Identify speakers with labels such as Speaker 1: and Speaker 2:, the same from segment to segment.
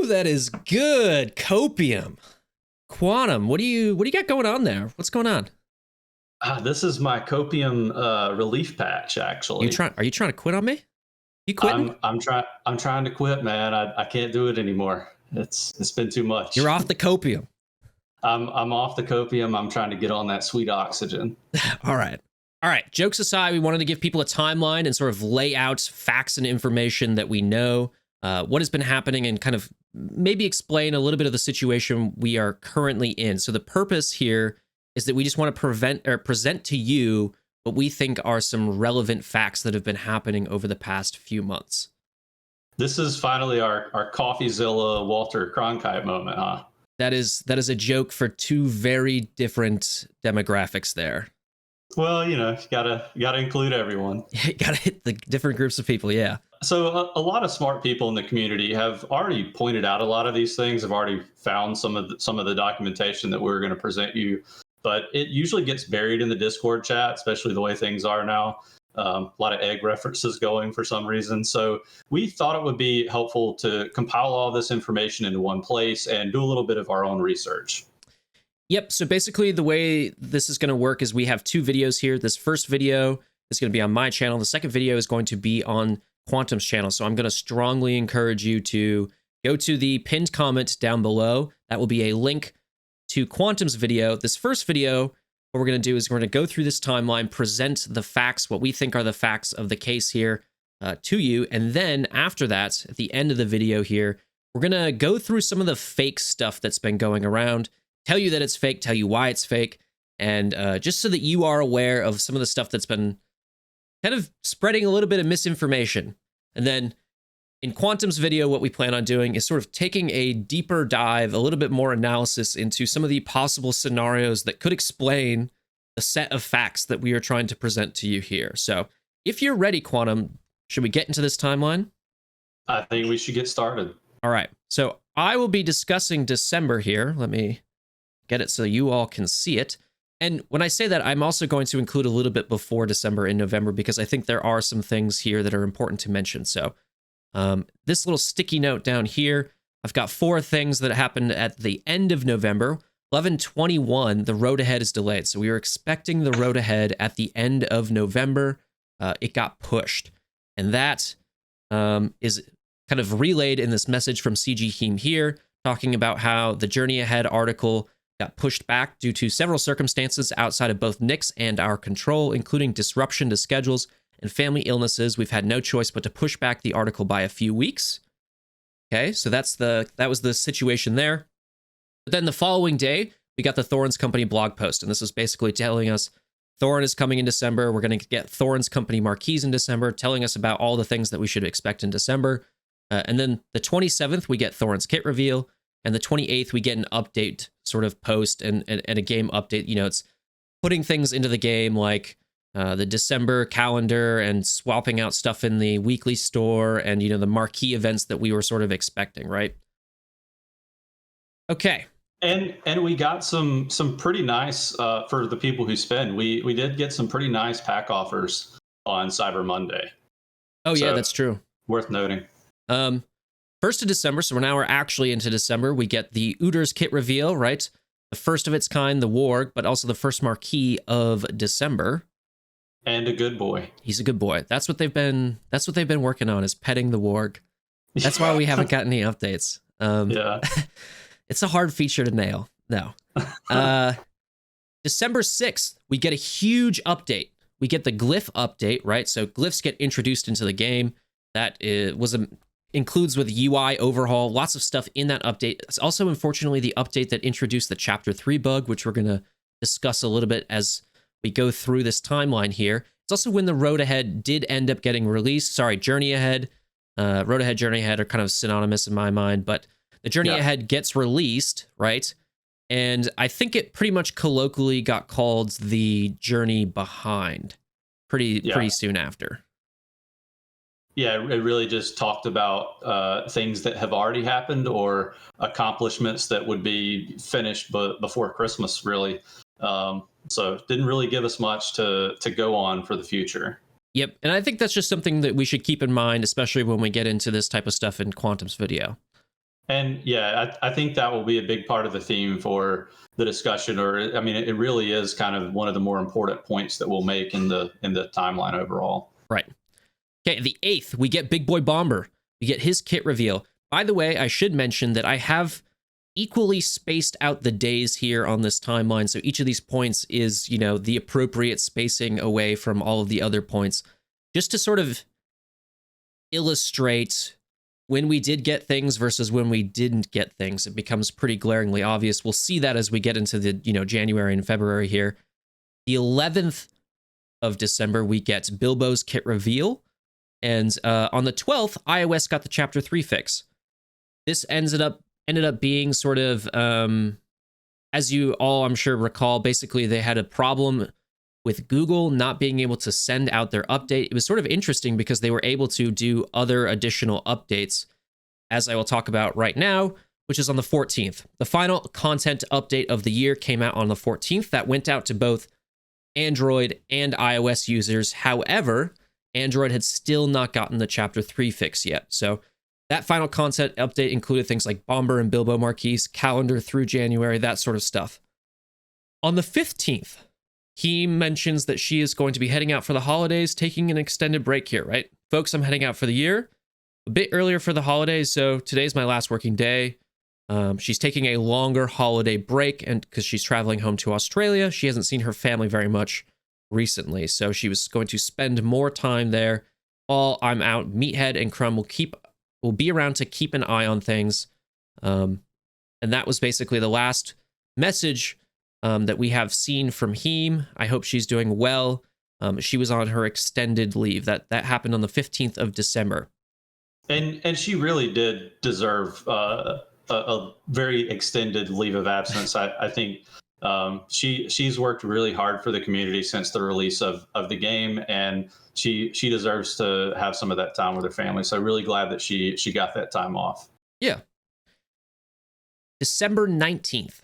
Speaker 1: that is good. Copium. Quantum, what do you got going on there? What's going on?
Speaker 2: This is my copium relief patch, actually.
Speaker 1: Are you trying to quit on me? You quitting?
Speaker 2: I'm trying to quit, man. I can't do it anymore. It's been too much.
Speaker 1: You're off the copium.
Speaker 2: I'm off the copium. I'm trying to get on that sweet oxygen.
Speaker 1: All right. Jokes aside, we wanted to give people a timeline and sort of lay out facts and information that we know, what has been happening, and kind of maybe explain a little bit of the situation we are currently in. So the purpose here is that we just want to present to you what we think are some relevant facts that have been happening over the past few months.
Speaker 2: This is finally our CoffeeZilla Walter Cronkite moment, huh?
Speaker 1: That is a joke for two very different demographics there.
Speaker 2: Well, you gotta include everyone.
Speaker 1: You gotta hit the different groups of people, yeah.
Speaker 2: So a lot of smart people in the community have already pointed out a lot of these things. Have already found some of the documentation that we're going to present you, but it usually gets buried in the Discord chat, especially the way things are now. A lot of egg references going for some reason. So we thought it would be helpful to compile all this information into one place and do a little bit of our own research.
Speaker 1: Yep. So basically the way this is going to work is we have two videos here. This first video is going to be on my channel. The second video is going to be on Quantum's channel. So I'm going to strongly encourage you to go to the pinned comment down below. That will be a link to Quantum's video. This first video, what we're going to do is we're going to go through this timeline, present the facts, what we think are the facts of the case here to you. And then after that, at the end of the video here, we're going to go through some of the fake stuff that's been going around, tell you that it's fake, tell you why it's fake, and just so that you are aware of some of the stuff that's been kind of spreading a little bit of misinformation. And then in Quantum's video, what we plan on doing is sort of taking a deeper dive, a little bit more analysis into some of the possible scenarios that could explain the set of facts that we are trying to present to you here. So if you're ready, Quantum, should we get into this timeline?
Speaker 2: I think we should get started.
Speaker 1: All right. So I will be discussing December here. Let me get it so you all can see it. And when I say that, I'm also going to include a little bit before December in November, because I think there are some things here that are important to mention. So this little sticky note down here, I've got 4 things that happened at the end of November. 11/21, the road ahead is delayed. So we were expecting the road ahead at the end of November. It got pushed. And that is kind of relayed in this message from CG Heem here, talking about how the Journey Ahead article got pushed back due to several circumstances outside of both Nick's and our control, including disruption to schedules and family illnesses. We've had no choice but to push back the article by a few weeks. Okay, so that was the situation there. But then the following day, we got the Thorin's Company blog post, and this was basically telling us Thorin is coming in December. We're going to get Thorin's Company marquees in December, telling us about all the things that we should expect in December. And then the 27th, we get Thorin's kit reveal. And the 28th, we get an update sort of post and a game update. You know, it's putting things into the game like the December calendar and swapping out stuff in the weekly store and, the marquee events that we were sort of expecting, right? Okay.
Speaker 2: And we got some pretty nice, for the people who spend, we did get some pretty nice pack offers on Cyber Monday.
Speaker 1: Oh, yeah, that's true.
Speaker 2: Worth noting.
Speaker 1: 1st of December, so now we're actually into December, we get the Ooters kit reveal, right? The first of its kind, the Warg, but also the first marquee of December.
Speaker 2: And a good boy.
Speaker 1: He's a good boy. That's what they've been working on, is petting the Warg. That's why we haven't gotten any updates.
Speaker 2: Yeah.
Speaker 1: It's a hard feature to nail. No. December 6th, we get a huge update. We get the glyph update, right? So glyphs get introduced into the game. That includes with UI overhaul, lots of stuff in that update. It's also, unfortunately, the update that introduced the Chapter 3 bug, which we're going to discuss a little bit as we go through this timeline here. It's also when the Road Ahead did end up getting released. Sorry, Journey Ahead. Road Ahead, Journey Ahead are kind of synonymous in my mind, but the Journey Ahead gets released, right? And I think it pretty much colloquially got called the Journey Behind pretty soon after.
Speaker 2: Yeah, it really just talked about things that have already happened or accomplishments that would be finished before Christmas, really. So it didn't really give us much to go on for the future.
Speaker 1: Yep, and I think that's just something that we should keep in mind, especially when we get into this type of stuff in Quantum's video.
Speaker 2: And yeah, I think that will be a big part of the theme for the discussion. Or I mean, it really is kind of one of the more important points that we'll make in the timeline overall.
Speaker 1: Right. Okay, the 8th, we get Big Boy Bomber. We get his kit reveal. By the way, I should mention that I have equally spaced out the days here on this timeline. So each of these points is, you know, the appropriate spacing away from all of the other points, just to sort of illustrate when we did get things versus when we didn't get things. It becomes pretty glaringly obvious. We'll see that as we get into the, you know, January and February here. The 11th of December, we get Bilbo's kit reveal. And on the 12th, iOS got the Chapter 3 fix. This ended up being sort of, as you all, I'm sure, recall, basically they had a problem with Google not being able to send out their update. It was sort of interesting because they were able to do other additional updates, as I will talk about right now, which is on the 14th. The final content update of the year came out on the 14th. That went out to both Android and iOS users. However, Android had still not gotten the Chapter 3 fix yet. So that final content update included things like Bomber and Bilbo Marquise, calendar through January, that sort of stuff. On the 15th, he mentions that she is going to be heading out for the holidays, taking an extended break here, right? Folks, I'm heading out for the year, a bit earlier for the holidays, so today's my last working day. She's taking a longer holiday break, and because she's traveling home to Australia, she hasn't seen her family very much recently, so she was going to spend more time there. While I'm out, Meathead and Crumb will be around to keep an eye on things, and that was basically the last message that we have seen from Heem. I hope she's doing well. She was on her extended leave. That happened on the 15th of December.
Speaker 2: And she really did deserve a very extended leave of absence. I think she's worked really hard for the community since the release of the game, and she deserves to have some of that time with her family. So I'm really glad that she got that time off.
Speaker 1: Yeah. December 19th.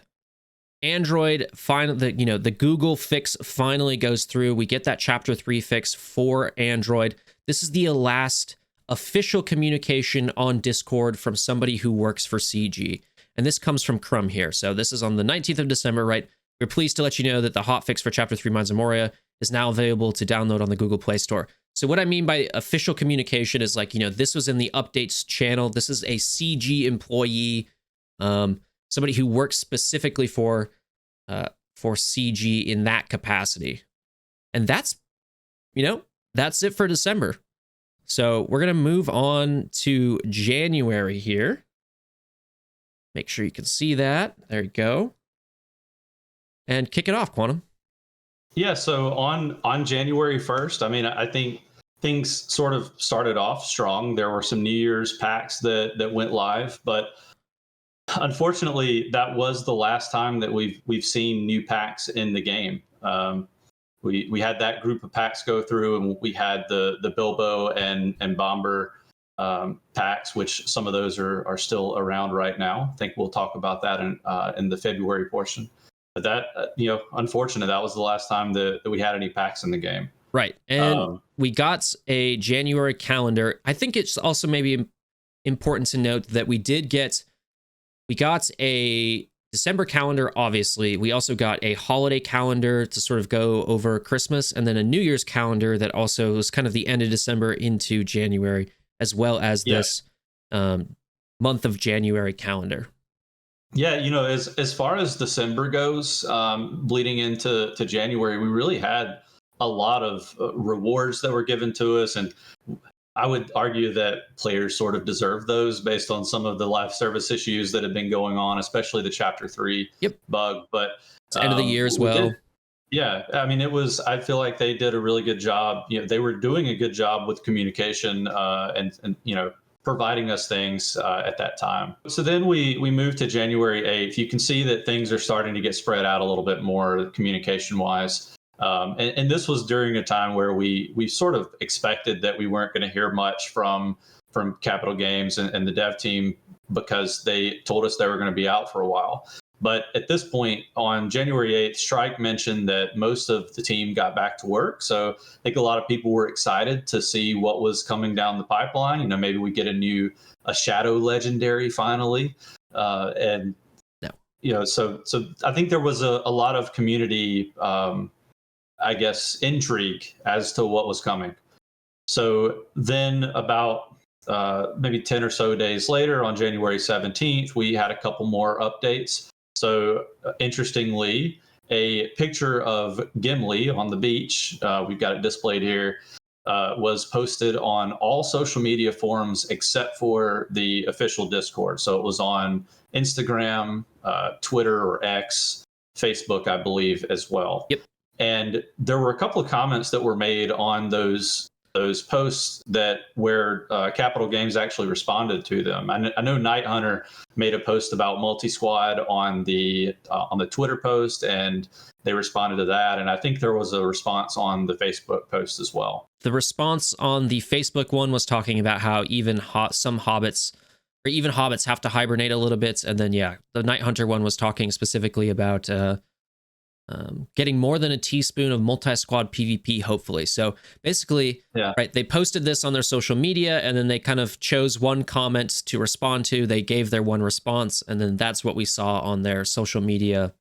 Speaker 1: Android the Google fix finally goes through. We get that Chapter 3 fix for Android. This is the last official communication on Discord from somebody who works for CG. And this comes from Crumb here. So this is on the 19th of December, right? We're pleased to let you know that the hotfix for Chapter 3 Mines of Moria is now available to download on the Google Play Store. So what I mean by official communication is like, you know, this was in the updates channel. This is a CG employee, somebody who works specifically for CG in that capacity. And that's it for December. So we're going to move on to January here. Make sure you can see that. There you go. And kick it off, Quantum.
Speaker 2: Yeah, so on January 1st, I mean, I think things sort of started off strong. There were some New Year's packs that went live, but unfortunately, that was the last time that we've seen new packs in the game. We had that group of packs go through, and we had the Bilbo and Bomber packs, which some of those are still around right now. I think we'll talk about that in the February portion. But that, unfortunate, that was the last time that we had any packs in the game.
Speaker 1: Right. And we got a January calendar. I think it's also maybe important to note that we got a December calendar, obviously. We also got a holiday calendar to sort of go over Christmas, and then a New Year's calendar that also was kind of the end of December into January, as well as this month of January calendar.
Speaker 2: Yeah, as far as December goes, bleeding into January, we really had a lot of rewards that were given to us, and I would argue that players sort of deserve those based on some of the live service issues that have been going on, especially the Chapter 3 bug. But
Speaker 1: it's end of the year as well.
Speaker 2: I mean, I feel like they did a really good job. They were doing a good job with communication and providing us things at that time. So then we moved to January 8th. You can see that things are starting to get spread out a little bit more communication wise. And this was during a time where we sort of expected that we weren't going to hear much from Capital Games and the dev team, because they told us they were going to be out for a while. But at this point, on January 8th, Strike mentioned that most of the team got back to work. So I think a lot of people were excited to see what was coming down the pipeline. You know, maybe we get a Shadow Legendary finally. And,
Speaker 1: No.
Speaker 2: you know, so I think there was a lot of community, I guess, intrigue as to what was coming. So then about maybe 10 or so days later, on January 17th, we had a couple more updates. So interestingly, a picture of Gimli on the beach, we've got it displayed here, was posted on all social media forums except for the official Discord. So it was on Instagram, Twitter or X, Facebook, I believe, as well.
Speaker 1: Yep.
Speaker 2: And there were a couple of comments that were made on those posts where Capital Games actually responded to them. I know Night Hunter made a post about multi-squad on the Twitter post, and they responded to that. And I think there was a response on the Facebook post as well.
Speaker 1: The response on the Facebook one was talking about how even some hobbits have to hibernate a little bit. And then, yeah, the Night Hunter one was talking specifically about getting more than a teaspoon of multi-squad PvP, hopefully. So basically, right, they posted this on their social media, and then they kind of chose one comment to respond to. They gave their one response, and then that's what we saw on their social media.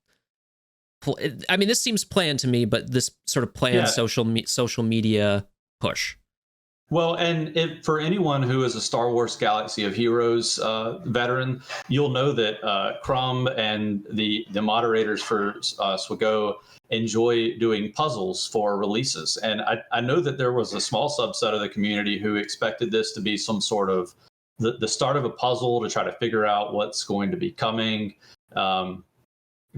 Speaker 1: I mean, this seems planned to me, but this sort of planned social media push.
Speaker 2: Well, and for anyone who is a Star Wars Galaxy of Heroes veteran, you'll know that Crumb and the moderators for Swago enjoy doing puzzles for releases. And I know that there was a small subset of the community who expected this to be some sort of the start of a puzzle to try to figure out what's going to be coming.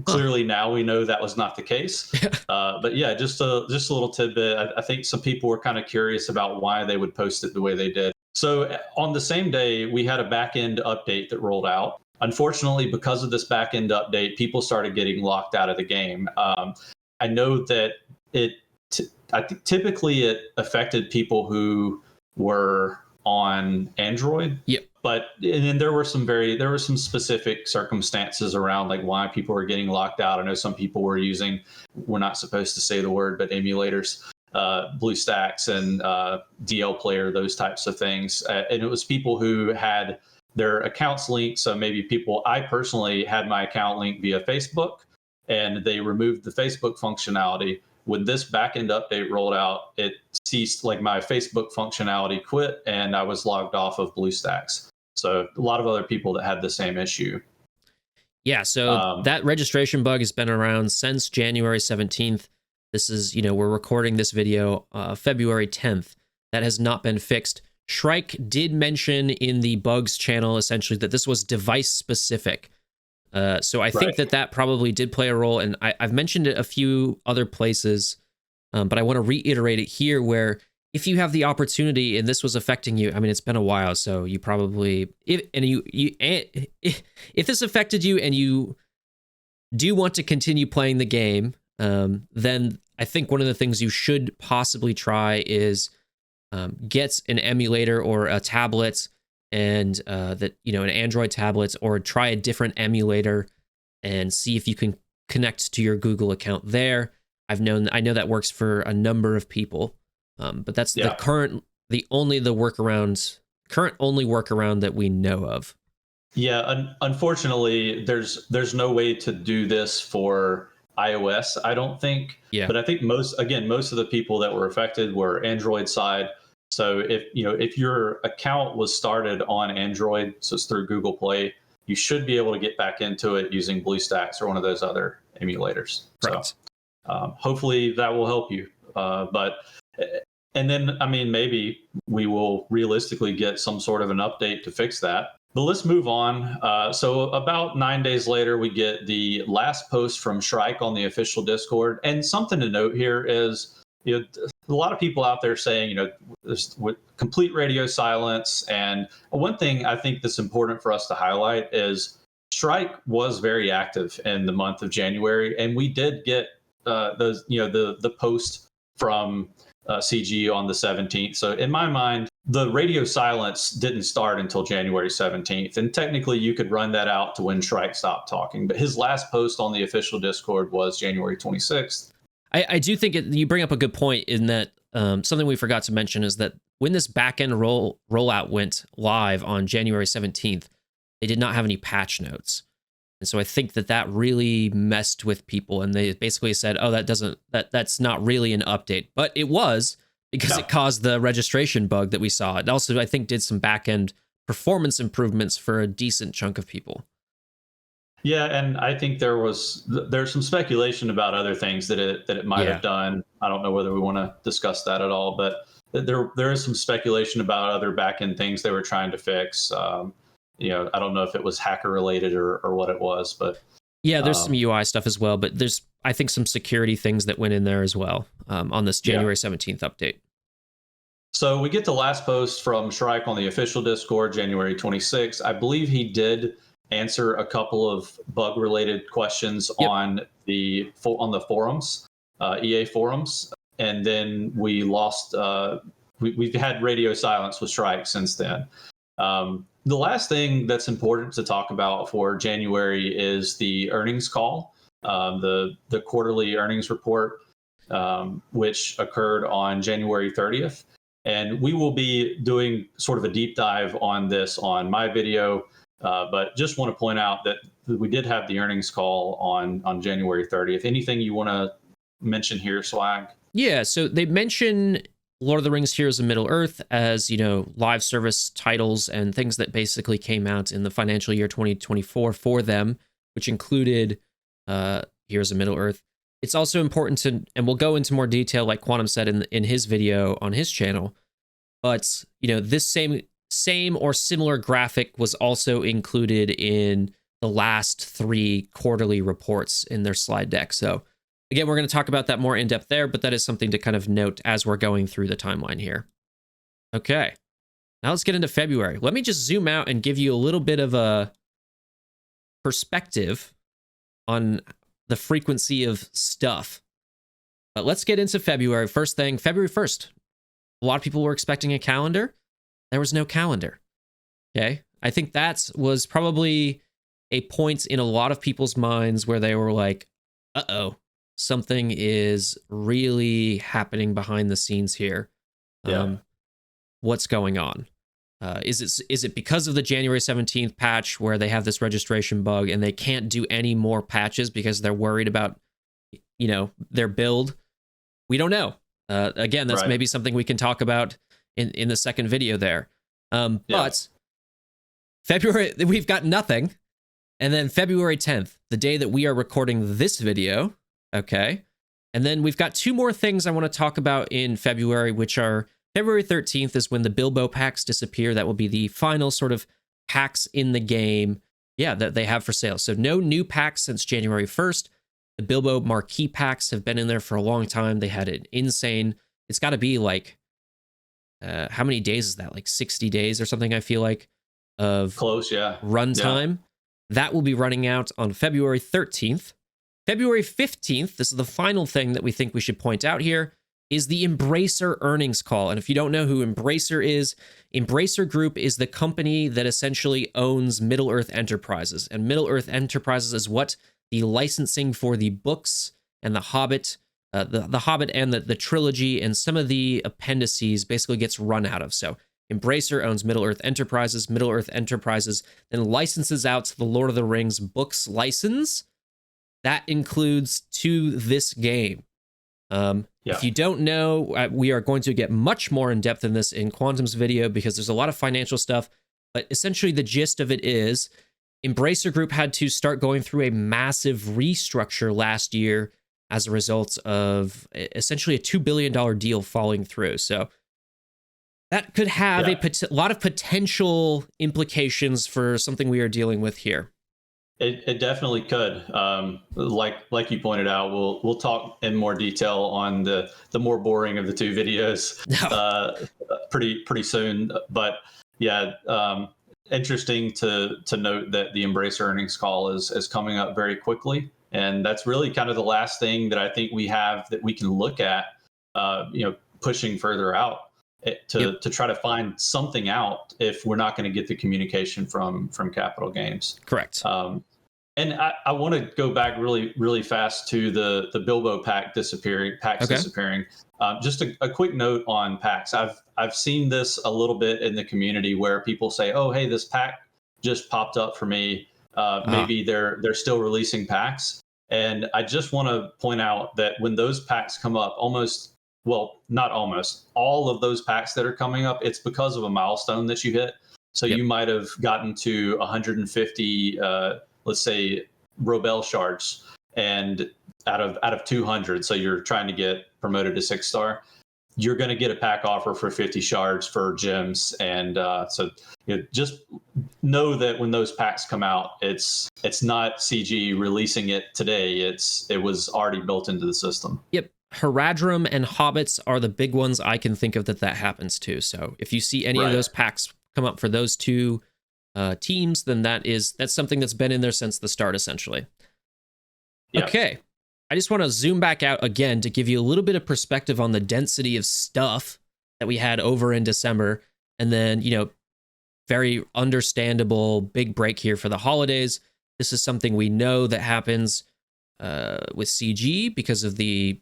Speaker 2: Clearly now we know that was not the case. But yeah, just a little tidbit. I think some people were kind of curious about why they would post it the way they did. So on the same day, we had a back-end update that rolled out. Unfortunately, because of this back-end update, people started getting locked out of the game. I know that I think typically it affected people who were on Android.
Speaker 1: Yep.
Speaker 2: But and then there were some specific circumstances around like why people were getting locked out. I know some people were using, we're not supposed to say the word, but emulators, BlueStacks and DL Player, those types of things. And it was people who had their accounts linked. So maybe I personally had my account linked via Facebook, and they removed the Facebook functionality. When this backend update rolled out, it ceased, like my Facebook functionality quit, and I was logged off of BlueStacks. So a lot of other people that had the same issue.
Speaker 1: Yeah, so that registration bug has been around since January 17th. This is, we're recording this video February 10th. That has not been fixed. Shrike did mention in the bugs channel essentially that this was device specific. So I think that probably did play a role, and I've mentioned it a few other places, but I want to reiterate it here where if you have the opportunity and this was affecting you, I mean, it's been a while, so you probably, if this affected you and you do want to continue playing the game, then I think one of the things you should possibly try is get an emulator or a tablet, and an Android tablet, or try a different emulator and see if you can connect to your Google account there. I know that works for a number of people, but that's the current only workaround that we know of.
Speaker 2: Yeah, unfortunately, there's no way to do this for iOS, I don't think.
Speaker 1: Yeah.
Speaker 2: But I think most of the people that were affected were Android side. So if your account was started on Android, so it's through Google Play, you should be able to get back into it using BlueStacks or one of those other emulators.
Speaker 1: Right.
Speaker 2: So hopefully that will help you. And then, I mean, maybe we will realistically get some sort of an update to fix that. But let's move on. So about 9 days later, we get the last post from Shrike on the official Discord. And something to note here is, a lot of people out there saying, there's complete radio silence. And one thing I think that's important for us to highlight is Shrike was very active in the month of January, and we did get the post from CG on the 17th. So in my mind, the radio silence didn't start until January 17th. And technically, you could run that out to when Shrike stopped talking. But his last post on the official Discord was January 26th.
Speaker 1: I do think you bring up a good point in that something we forgot to mention is that when this backend rollout went live on January 17th, they did not have any patch notes. And so I think that really messed with people, and they basically said, oh, that's not really an update. But it was, because it caused the registration bug that we saw. It also, I think, did some back-end performance improvements for a decent chunk of people.
Speaker 2: Yeah, and I think there's some speculation about other things that it might have done. I don't know whether we want to discuss that at all, but there is some speculation about other back-end things they were trying to fix. I don't know if it was hacker related or what it was, but
Speaker 1: yeah, there's some UI stuff as well, but there's, I think, some security things that went in there as well on this January 17th update.
Speaker 2: So we get the last post from Shrike on the official Discord, January 26th. I believe he did answer a couple of bug related questions on the forums, EA forums, and then we lost. We've had radio silence with Shrike since then. The last thing that's important to talk about for January is the earnings call, the quarterly earnings report, which occurred on January 30th. And we will be doing sort of a deep dive on this on my video, but just want to point out that we did have the earnings call on January 30th. Anything you want to mention here, Swag?
Speaker 1: Yeah, so they mention Lord of the Rings Heroes of Middle-earth as, live service titles and things that basically came out in the financial year 2024 for them, which included Heroes of Middle-earth. It's also important to, and we'll go into more detail, like Quantum said in his video on his channel, but, this same or similar graphic was also included in the last 3 quarterly reports in their slide deck. So again, we're going to talk about that more in depth there, but that is something to kind of note as we're going through the timeline here. Okay, now let's get into February. Let me just zoom out and give you a little bit of a perspective on the frequency of stuff. But let's get into February. First thing, February 1st. A lot of people were expecting a calendar. There was no calendar. Okay, I think that was probably a point in a lot of people's minds where they were like, uh-oh, something is really happening behind the scenes here. What's going on? Is it because of the January 17th patch where they have this registration bug and they can't do any more patches because they're worried about, their build? We don't know. Again, that's maybe something we can talk about in the second video there. But February, we've got nothing. And then February 10th, the day that we are recording this video. Okay. And then we've got 2 more things I want to talk about in February, which are February 13th is when the Bilbo packs disappear. That will be the final sort of packs in the game, that they have for sale. So no new packs since January 1st. The Bilbo marquee packs have been in there for a long time. They had an insane, it's got to be like, how many days is that? Like 60 days or something, I feel like, of
Speaker 2: close,
Speaker 1: runtime. Yeah. That will be running out on February 13th. February 15th, this is the final thing that we think we should point out here, is the Embracer earnings call. And if you don't know who Embracer is, Embracer Group is the company that essentially owns Middle-earth Enterprises. And Middle-earth Enterprises is what the licensing for the books and the Hobbit, the Hobbit and the trilogy and some of the appendices basically gets run out of. So Embracer owns Middle-earth Enterprises. Middle-earth Enterprises then licenses out the Lord of the Rings books license. That includes to this game. If you don't know, we are going to get much more in depth in this in Quantum's video because there's a lot of financial stuff. But essentially the gist of it is Embracer Group had to start going through a massive restructure last year as a result of essentially a $2 billion deal falling through. So that could have a lot of potential implications for something we are dealing with here.
Speaker 2: It definitely could. Like you pointed out, we'll talk in more detail on the more boring of the 2 videos pretty soon. But interesting to note that the Embracer earnings call is coming up very quickly, and that's really kind of the last thing that I think we have that we can look at, pushing further out. to try to find something out if we're not going to get the communication from Capital Games.
Speaker 1: Correct.
Speaker 2: And I want to go back really fast to the Bilbo pack disappearing. Just a quick note on packs. I've seen this a little bit in the community where people say, "Oh, hey, this pack just popped up for me. Maybe they're still releasing packs." And I just want to point out that when those packs come up, not almost, all of those packs that are coming up, it's because of a milestone that you hit. So you might have gotten to 150, let's say, Robel shards, and out of 200, so you're trying to get promoted to 6-star, you're going to get a pack offer for 50 shards for gems. And so just know that when those packs come out, it's not CG releasing it today. It was already built into the system.
Speaker 1: Yep. Haradrim and Hobbits are the big ones I can think of that happens to. So if you see any of those packs come up for those two teams, then that's something that's been in there since the start, essentially. Yep. Okay. I just want to zoom back out again to give you a little bit of perspective on the density of stuff that we had over in December. And then, very understandable big break here for the holidays. This is something we know that happens with CG because of the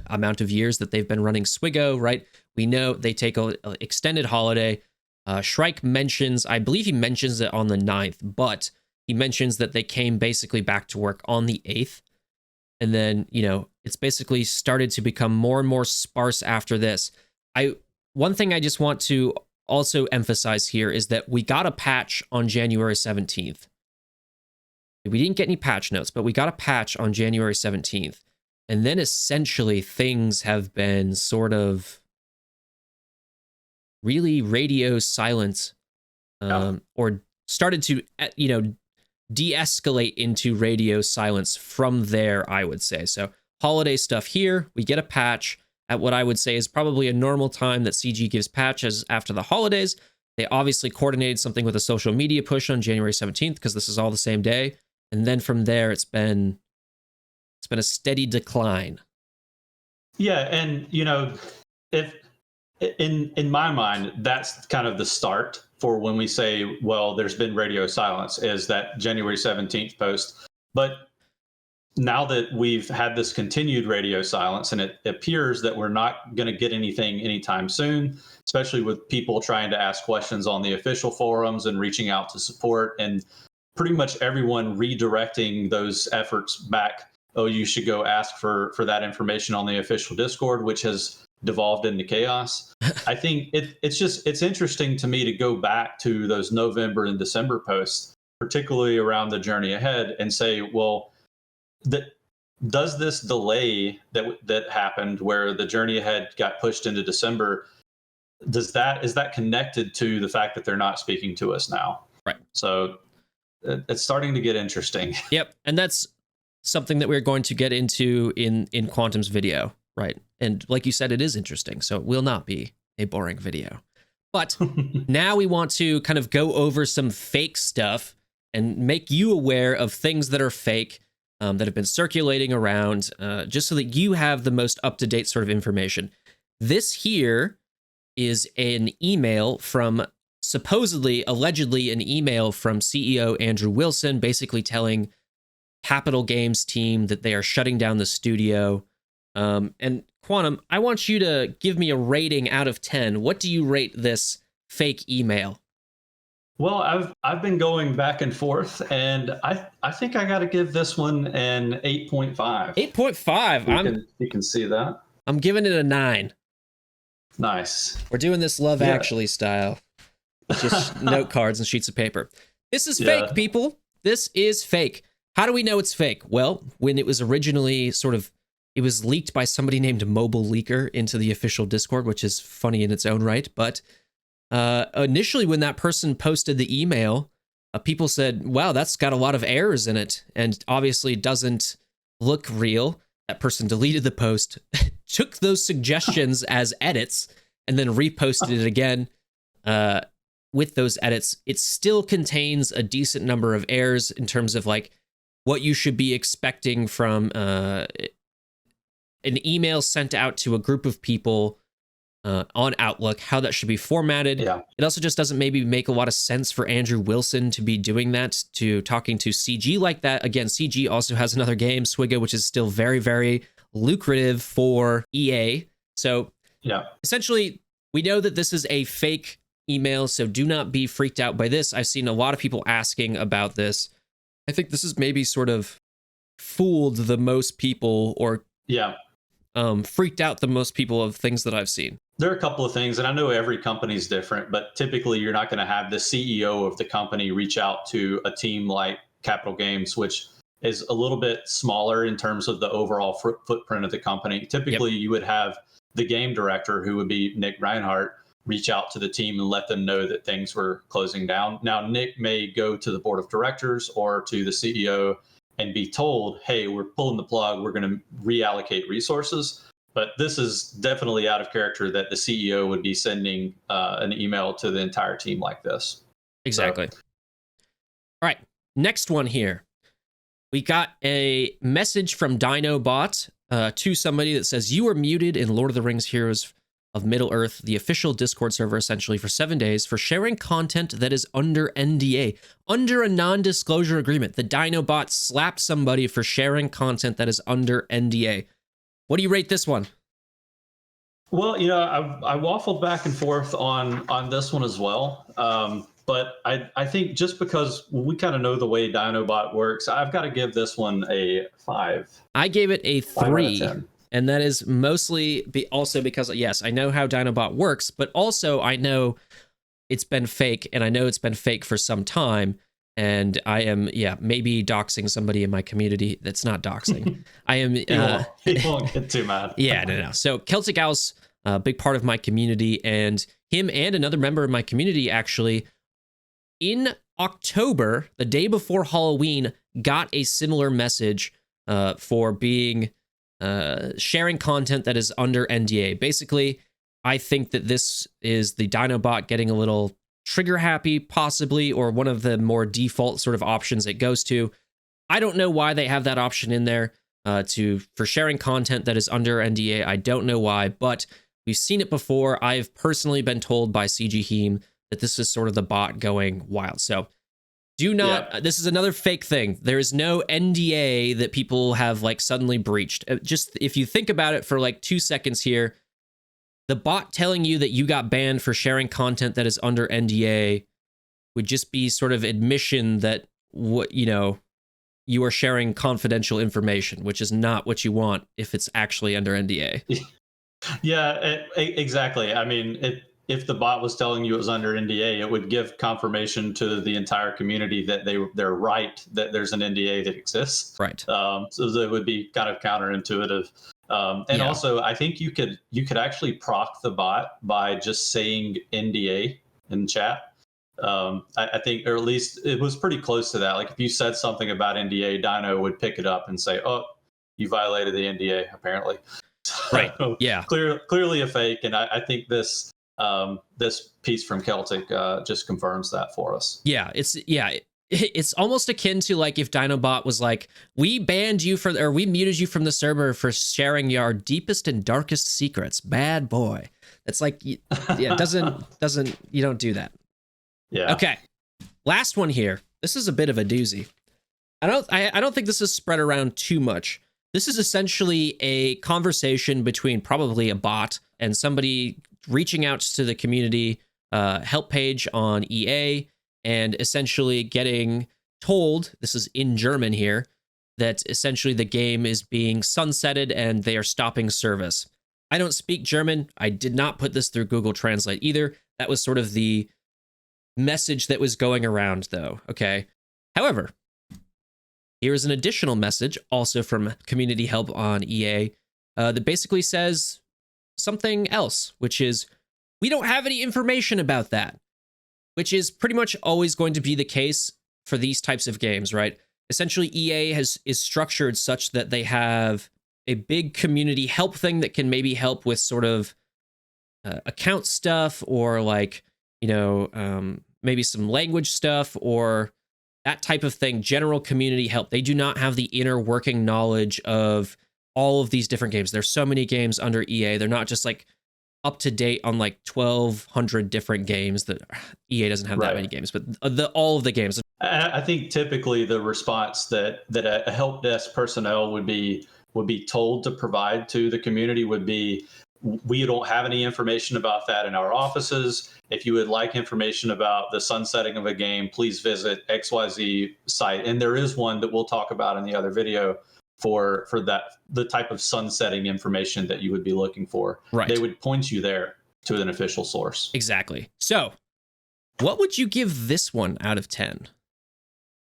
Speaker 1: amount of years that they've been running Swigo, right? We know they take an extended holiday. Shrike mentions, I believe he mentions it on the 9th, but he mentions that they came basically back to work on the 8th. And then, it's basically started to become more and more sparse after this. One thing I just want to also emphasize here is that we got a patch on January 17th. We didn't get any patch notes, but we got a patch on January 17th. And then essentially things have been sort of really radio silent, or started to, de-escalate into radio silence from there, I would say. So holiday stuff here, we get a patch at what I would say is probably a normal time that CG gives patches after the holidays. They obviously coordinated something with a social media push on January 17th because this is all the same day. And then from there, it's been a steady decline.
Speaker 2: Yeah, and if in my mind, that's kind of the start for when we say, well, there's been radio silence, is that January 17th post. But now that we've had this continued radio silence, and it appears that we're not going to get anything anytime soon, especially with people trying to ask questions on the official forums and reaching out to support, and pretty much everyone redirecting those efforts back. Oh, you should go ask for that information on the official Discord, which has devolved into chaos. I think it's interesting to me to go back to those November and December posts, particularly around the journey ahead, and say, well, does this delay that happened where the journey ahead got pushed into December, is that connected to the fact that they're not speaking to us now?
Speaker 1: Right.
Speaker 2: So it's starting to get interesting.
Speaker 1: Yep. And that's something that we're going to get into in Quantum's video, right? And like you said, it is interesting, so it will not be a boring video. But now we want to kind of go over some fake stuff and make you aware of things that are fake, that have been circulating around, just so that you have the most up-to-date sort of information. This here is an email from, allegedly an email from CEO Andrew Wilson, basically telling Capital Games team that they are shutting down the studio. And Quantum, I want you to give me a rating out of 10. What do you rate this fake email?
Speaker 2: Well, I've been going back and forth, and I think I got to give this one an 8.5.
Speaker 1: 8.5.
Speaker 2: You can see that.
Speaker 1: I'm giving it a 9.
Speaker 2: Nice.
Speaker 1: We're doing this Love Actually style. Just note cards and sheets of paper. This is fake, people. This is fake. How do we know it's fake? Well, when it was originally it was leaked by somebody named Mobile Leaker into the official Discord, which is funny in its own right. But initially, when that person posted the email, people said, wow, that's got a lot of errors in it, and obviously doesn't look real. That person deleted the post, took those suggestions as edits, and then reposted it again with those edits. It still contains a decent number of errors in terms of like what you should be expecting from an email sent out to a group of people on Outlook, how that should be formatted.
Speaker 2: Yeah.
Speaker 1: It also just doesn't maybe make a lot of sense for Andrew Wilson to be doing that, to talking to CG like that. Again, CG also has another game, Swigga, which is still very, very lucrative for EA. So
Speaker 2: Yeah.
Speaker 1: essentially, we know that this is a fake email, so do not be freaked out by this. I've seen a lot of people asking about this. I think this is maybe sort of fooled the most people, or freaked out the most people of things that I've seen.
Speaker 2: There are a couple of things, and I know every company is different, but typically you're not going to have the CEO of the company reach out to a team like Capital Games, which is a little bit smaller in terms of the overall footprint of the company. Typically, you would have the game director, who would be Nick Reinhardt, reach out to the team and let them know that things were closing down. Now, Nick may go to the board of directors or to the CEO and be told, hey, we're pulling the plug, we're going to reallocate resources. But this is definitely out of character that the CEO would be sending an email to the entire team like this.
Speaker 1: Exactly. All right, next one here. We got a message from Dinobot to somebody that says, you are muted in Lord of the Rings Heroes of Middle-earth, the official Discord server, essentially for 7 days for sharing content that is under NDA, under a non-disclosure agreement. The Dinobot slapped somebody for sharing content that is under NDA. What do you rate this one?
Speaker 2: Well, I waffled back and forth on this one as well. But I think just because we kind of know the way Dinobot works, I've got to give this one a 5.
Speaker 1: I gave it a 3. And that is mostly also because, yes, I know how Dinobot works, but also I know it's been fake, and I know it's been fake for some time. And I am, maybe doxing somebody in my community. That's not doxing. I am.
Speaker 2: He won't get too mad.
Speaker 1: No. So Celtic Owl's a big part of my community, and him and another member of my community actually, in October, the day before Halloween, got a similar message for being sharing content that is under NDA. Basically, I think that this is the Dinobot getting a little trigger happy, possibly, or one of the more default sort of options it goes to. I don't know why they have that option in there for sharing content that is under NDA. I don't know why, but we've seen it before. I've personally been told by CG Heem that this is sort of the bot going wild. So do not, this is another fake thing. There is no NDA that people have like suddenly breached. Just if you think about it for like 2 seconds here, the bot telling you that you got banned for sharing content that is under NDA would just be sort of admission that you are sharing confidential information, which is not what you want if it's actually under NDA.
Speaker 2: Yeah, exactly. I mean, if the bot was telling you it was under NDA, it would give confirmation to the entire community that they're right, that there's an NDA that exists.
Speaker 1: Right.
Speaker 2: So it would be kind of counterintuitive. Also, I think you could actually proc the bot by just saying NDA in chat. I think, or at least it was pretty close to that. Like if you said something about NDA, Dino would pick it up and say, "Oh, you violated the NDA," apparently.
Speaker 1: Right. Yeah.
Speaker 2: Clearly a fake, and I think this piece from Celtic just confirms that for us.
Speaker 1: Yeah. It's almost akin to like if Dinobot was like, we muted you from the server for sharing your deepest and darkest secrets. Bad boy. It's like, doesn't you don't do that.
Speaker 2: Yeah.
Speaker 1: Okay. Last one here. This is a bit of a doozy. I don't think this is spread around too much. This is essentially a conversation between probably a bot and somebody reaching out to the community help page on EA, and essentially getting told, this is in German here, that essentially the game is being sunsetted and they are stopping service. I don't speak German. I did not put this through Google Translate either. That was sort of the message that was going around, though. Okay. However, here is an additional message, also from community help on EA, that basically says something else, which is, we don't have any information about that, which is pretty much always going to be the case for these types of games, right? Essentially, EA is structured such that they have a big community help thing that can maybe help with sort of account stuff, or like, maybe some language stuff or that type of thing, general community help. They do not have the inner working knowledge of all of these different games. There's so many games under EA. They're not just like up to date on like 1,200 different games. That EA doesn't have that many games, but all of the games.
Speaker 2: I think typically the response that a help desk personnel would be told to provide to the community would be, we don't have any information about that in our offices. If you would like information about the sunsetting of a game, please visit XYZ site. And there is one that we'll talk about in the other video for that, the type of sunsetting information that you would be looking for.
Speaker 1: Right.
Speaker 2: They would point you there to an official source.
Speaker 1: Exactly. So what would you give this one out of 10?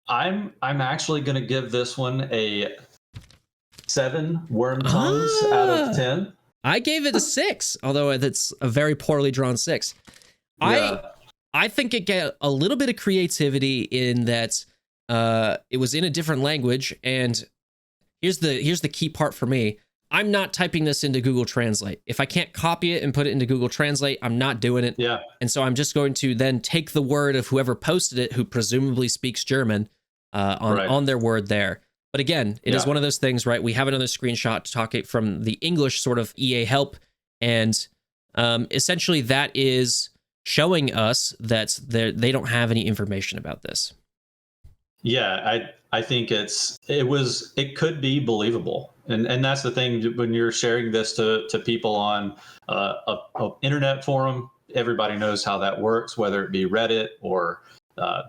Speaker 1: I'm
Speaker 2: actually going to give this one a 7 worm tongues out of 10.
Speaker 1: I gave it a 6, although that's a very poorly drawn 6.
Speaker 2: Yeah.
Speaker 1: I think it got a little bit of creativity in that it was in a different language, and here's the key part for me. I'm not typing this into Google Translate. If I can't copy it and put it into Google Translate, I'm not doing it.
Speaker 2: Yeah.
Speaker 1: And so I'm just going to then take the word of whoever posted it, who presumably speaks German, on their word there. But again, it is one of those things, right? We have another screenshot to talk it from the English sort of EA help. And essentially that is showing us that they don't have any information about this.
Speaker 2: Yeah, I think it could be believable. And that's the thing, when you're sharing this to people on a internet forum, everybody knows how that works, whether it be Reddit or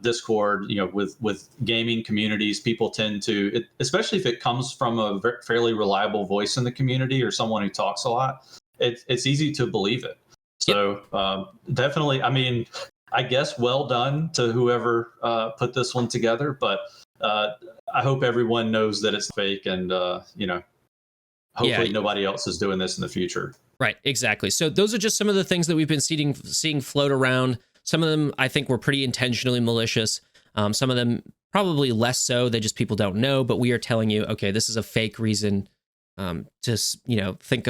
Speaker 2: Discord. With gaming communities, people tend to, especially if it comes from a fairly reliable voice in the community or someone who talks a lot, it's easy to believe it. So definitely, I mean, I guess well done to whoever put this one together, but I hope everyone knows that it's fake, and hopefully nobody else is doing this in the future. Right,
Speaker 1: exactly. So those are just some of the things that we've been seeing float around. Some of them I think were pretty intentionally malicious. Some of them probably less so. They just, people don't know. But we are telling you, okay, this is a fake reason to think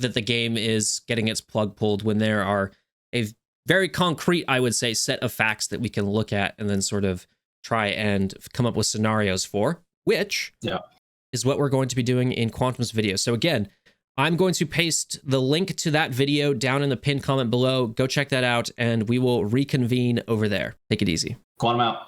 Speaker 1: that the game is getting its plug pulled, when there are a very concrete, I would say, set of facts that we can look at and then sort of try and come up with scenarios for, which is what we're going to be doing in Quantum's video. So again, I'm going to paste the link to that video down in the pinned comment below. Go check that out, and we will reconvene over there. Take it easy.
Speaker 2: Quantum out.